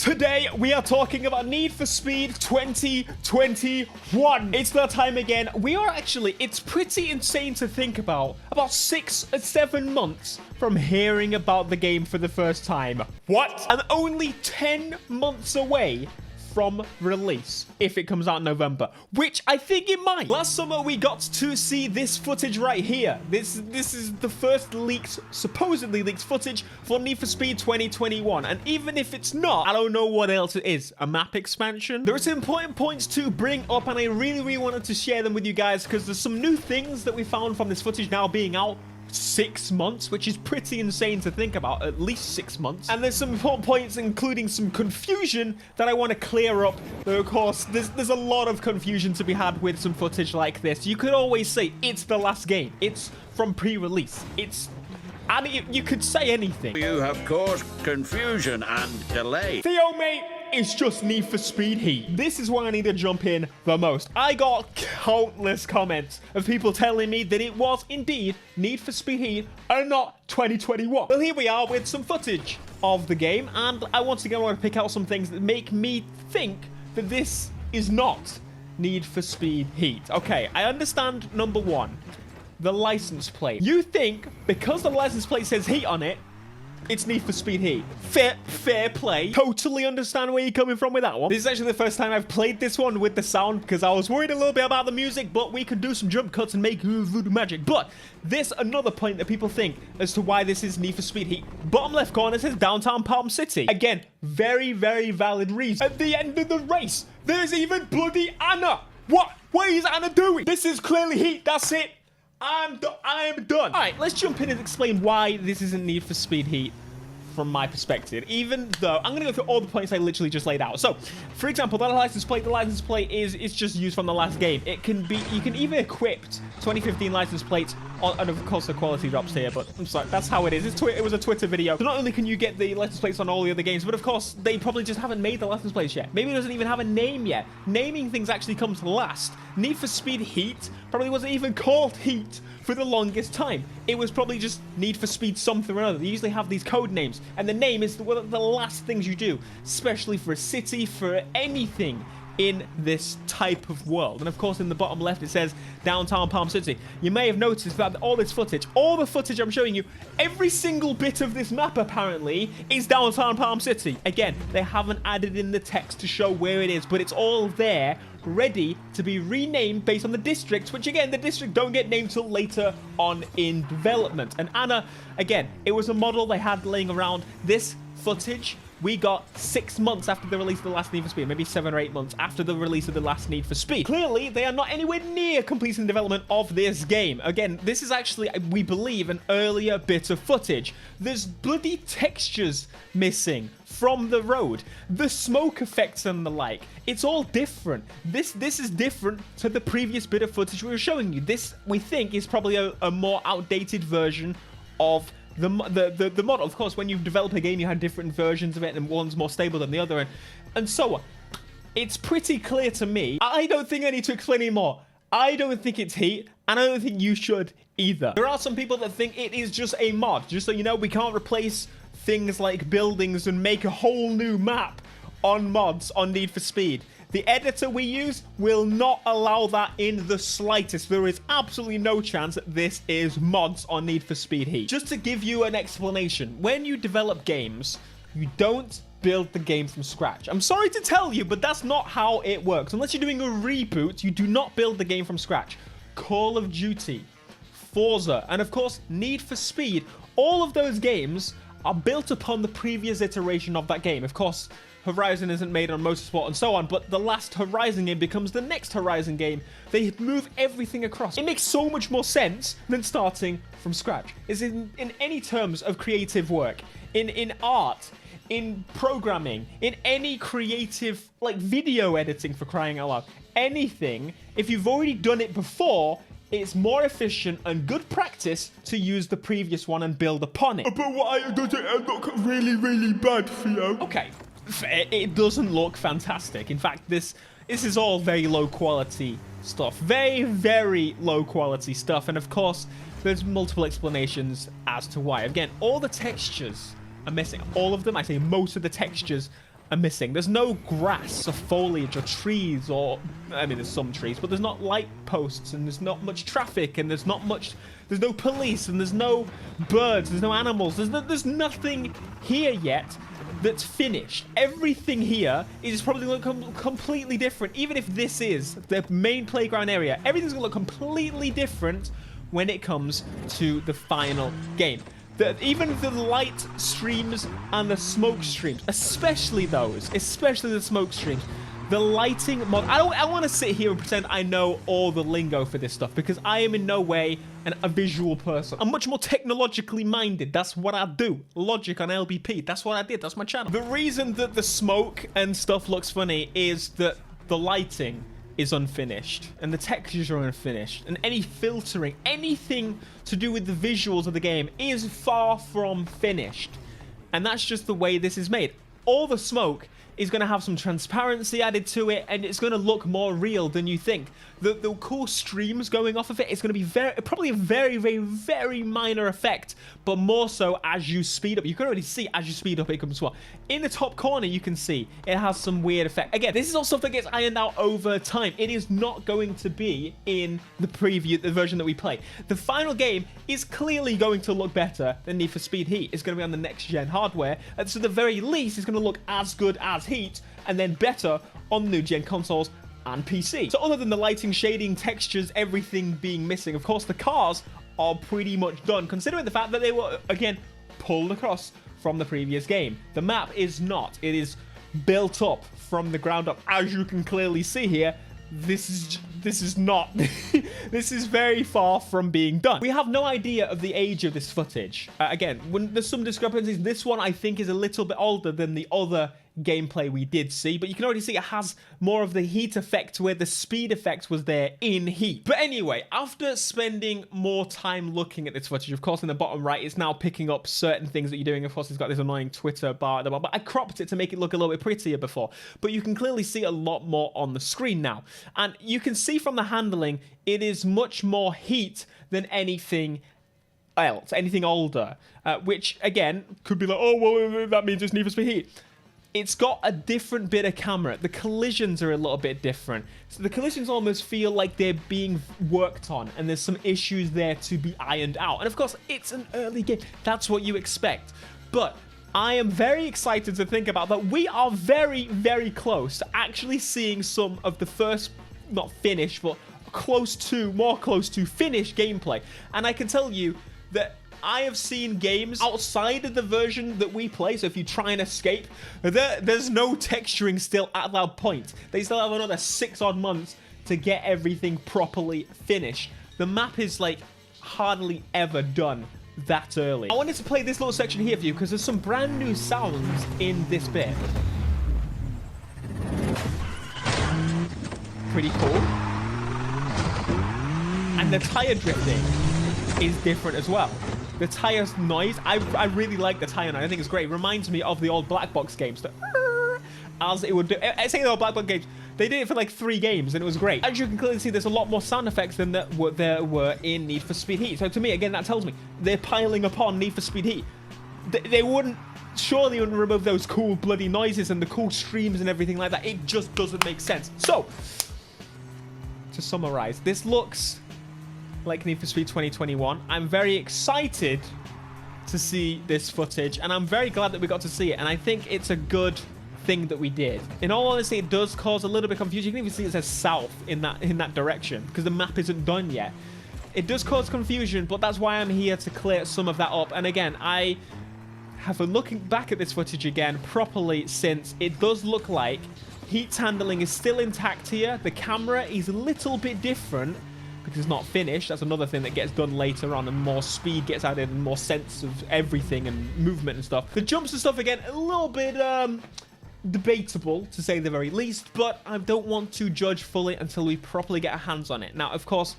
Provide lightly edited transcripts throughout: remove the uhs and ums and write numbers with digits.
Today, we are talking about Need for Speed 2021. It's that time again. It's pretty insane to think about 6 or 7 months from hearing about the game for the first time. What? And only 10 months away from release, if it comes out in November, which I think it might. Last summer, we got to see this footage right here. This is the first supposedly leaked footage for Need for Speed 2021. And even if it's not, I don't know what else it is. A map expansion? There are some important points to bring up, and I really wanted to share them with you guys because there's some new things that we found from this footage now being out 6 months, which is pretty insane to think about, at least 6 months. And there's some important points, including some confusion that I want to clear up. Though, of course, there's a lot of confusion to be had with some footage like this. You could always say it's the last game. It's from pre-release. And you could say anything. You have caused confusion and delay. Theo, mate, it's just Need for Speed Heat. This is where I need to jump in the most. I got countless comments of people telling me that it was indeed Need for Speed Heat and not 2021. Well, here we are with some footage of the game, and I once again want to pick out some things that make me think that this is not Need for Speed Heat. Okay, I understand number one. The license plate. You think because the license plate says Heat on it, it's Need for Speed Heat. Fair play. Totally understand where you're coming from with that one. This is actually the first time I've played this one with the sound because I was worried a little bit about the music, but we could do some jump cuts and make voodoo magic. But this another point that people think as to why this is Need for Speed Heat. Bottom left corner says downtown Palm City. Again, very valid reason. At the end of the race, there's even bloody Anna. What is Anna doing? This is clearly Heat. That's it. I am done. All right, let's jump in and explain why this isn't Need for Speed Heat from my perspective, even though I'm going to go through all the points I literally just laid out. So, for example, that license plate, the license plate is just used from the last game. You can even equip 2015 license plates, and of course the quality drops here, but I'm sorry, that's how it is. It was a Twitter video. So not only can you get the license plates on all the other games, but of course, they probably just haven't made the license plates yet. Maybe it doesn't even have a name yet. Naming things actually comes last. Need for Speed Heat probably wasn't even called Heat for the longest time. It was probably just Need for Speed something or other. They usually have these code names, and the name is one of the last things you do, especially for a city, for anything in this type of world. And of course, in the bottom left, it says downtown Palm City. You may have noticed that all the footage I'm showing you, every single bit of this map apparently is downtown Palm City. Again, they haven't added in the text to show where it is, but it's all there, ready to be renamed based on the districts, which again, the district don't get named till later on in development. And Anna, again, it was a model they had laying around. This footage we got 6 months after the release of the last Need for Speed, maybe 7 or 8 months after the release of the last Need for Speed. Clearly, they are not anywhere near completing development of this game. Again, this is actually, we believe, an earlier bit of footage. There's bloody textures missing from the road. The smoke effects and the like. It's all different. This is different to the previous bit of footage we were showing you. This, we think, is probably a more outdated version of the model. Of course, when you develop a game, you have different versions of it, and one's more stable than the other, and so on. It's pretty clear to me. I don't think I need to explain anymore. I don't think it's Heat, and I don't think you should either. There are some people that think it is just a mod. Just so you know, we can't replace things like buildings and make a whole new map on mods on Need for Speed. The editor we use will not allow that in the slightest. There is absolutely no chance that this is mods on Need for Speed Heat. Just to give you an explanation, when you develop games, you don't build the game from scratch. I'm sorry to tell you, but that's not how it works. Unless you're doing a reboot, you do not build the game from scratch. Call of Duty, Forza, and of course, Need for Speed, all of those games are built upon the previous iteration of that game. Of course, Horizon isn't made on Motorsport and so on, but the last Horizon game becomes the next Horizon game. They move everything across. It makes so much more sense than starting from scratch. It's in any terms of creative work, in art, in programming, in any creative, like video editing, for crying out loud. Anything, if you've already done it before, it's more efficient and good practice to use the previous one and build upon it. But why does it look really bad, Theo? Okay. It doesn't look fantastic. In fact, this is all very low quality stuff. Very low quality stuff. And of course, there's multiple explanations as to why. Again, all the textures are missing. All of them. I say most of the textures are missing. There's no grass or foliage or trees or, I mean, there's some trees, but there's not light posts and there's not much traffic and there's no police and there's no birds, there's no animals. There's nothing here yet that's finished. Everything here is probably going to look completely different. Even if this is the main playground area, everything's going to look completely different when it comes to the final game. Even the light streams and the smoke streams, especially the smoke streams, the lighting mod. I want to sit here and pretend I know all the lingo for this stuff because I am in no way a visual person. I'm much more technologically minded. That's what I do. Logic on LBP. That's what I did. That's my channel. The reason that the smoke and stuff looks funny is that the lighting is unfinished and the textures are unfinished and any filtering, anything to do with the visuals of the game is far from finished. And that's just the way this is made. All the smoke is going to have some transparency added to it and it's going to look more real than you think. The cool streams going off of it is going to be probably a very, very, very minor effect, but more so as you speed up. You can already see as you speed up it comes well. In the top corner you can see it has some weird effect. Again, this is all stuff that gets ironed out over time. It is not going to be in the version that we play. The final game is clearly going to look better than Need for Speed Heat. It's going to be on the next gen hardware, and so at the very least it's going to look as good as Heat and then better on new gen consoles and PC. So other than the lighting, shading, textures, everything being missing, of course the cars are pretty much done, considering the fact that they were, again, pulled across from the previous game. The map is not. It is built up from the ground up. As you can clearly see here, this is not. This is very far from being done. We have no idea of the age of this footage. Again, when there's some discrepancies, this one I think is a little bit older than the other gameplay we did see, but you can already see it has more of the Heat effect where the speed effect was there in Heat. But anyway, after spending more time looking at this footage, of course in the bottom right it's now picking up certain things that you're doing. Of course it's got this annoying Twitter bar at the bottom, but I cropped it to make it look a little bit prettier before, but you can clearly see a lot more on the screen now, and you can see from the handling it is much more Heat than anything else, anything older, which again could be like, oh well, that means it's Need for Speed Heat. It's got a different bit of camera. The collisions are a little bit different. So the collisions almost feel like they're being worked on and there's some issues there to be ironed out. And of course, it's an early game. That's what you expect. But I am very excited to think about that. We are very, very close to actually seeing some of the first, not finished, but more close to finished gameplay. And I can tell you that I have seen games outside of the version that we play, so if you try and escape, there's no texturing still at that point. They still have another 6 odd months to get everything properly finished. The map is like hardly ever done that early. I wanted to play this little section here for you because there's some brand new sounds in this bit. Pretty cool. And the tire drifting is different as well. The tire noise, I really like the tire noise. I think it's great. It reminds me of the old black box games. As it would do. I say the old black box games. They did it for like 3 games and it was great. As you can clearly see, there's a lot more sound effects than there were in Need for Speed Heat. So to me, again, that tells me they're piling upon Need for Speed Heat. They wouldn't remove those cool bloody noises and the cool streams and everything like that. It just doesn't make sense. So, to summarize, this looks like Need for Speed 2021. I'm very excited to see this footage and I'm very glad that we got to see it, and I think it's a good thing that we did. In all honesty, it does cause a little bit of confusion. You can even see it says south in that direction because the map isn't done yet. It does cause confusion, but that's why I'm here to clear some of that up. And again, I have been looking back at this footage again properly since it does look like Heat's handling is still intact here. The camera is a little bit different because it's not finished. That's another thing that gets done later on, and more speed gets added and more sense of everything and movement and stuff. The jumps and stuff, again, a little bit debatable to say the very least, but I don't want to judge fully until we properly get our hands on it. Now, of course,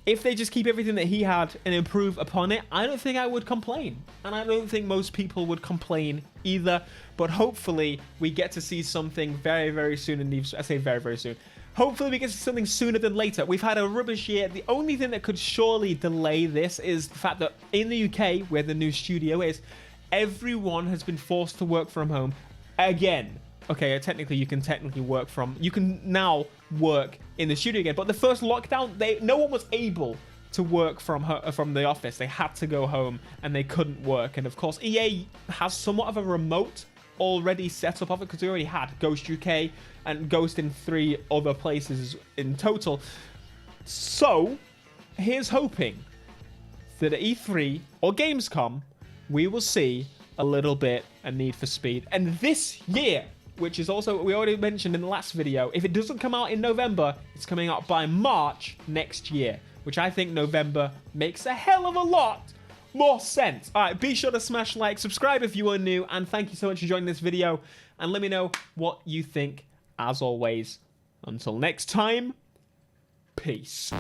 if they just keep everything that he had and improve upon it, I don't think I would complain. And I don't think most people would complain either. But hopefully we get to see something very, very soon. And I say very, very soon. Hopefully we get to see something sooner than later. We've had a rubbish year. The only thing that could surely delay this is the fact that in the UK, where the new studio is, everyone has been forced to work from home again okay, technically you can now work in the studio again. But the first lockdown, no one was able to work from the office. They had to go home and they couldn't work. And of course, EA has somewhat of a remote already set up of it because we already had Ghost UK and Ghost in 3 other places in total. So here's hoping that at E3 or Gamescom, we will see a little bit of Need for Speed. And this year, which is also, we already mentioned in the last video, if it doesn't come out in November, it's coming out by March next year, which I think November makes a hell of a lot more sense. All right, be sure to smash like, subscribe if you are new, and thank you so much for joining this video, and let me know what you think, as always. Until next time, peace.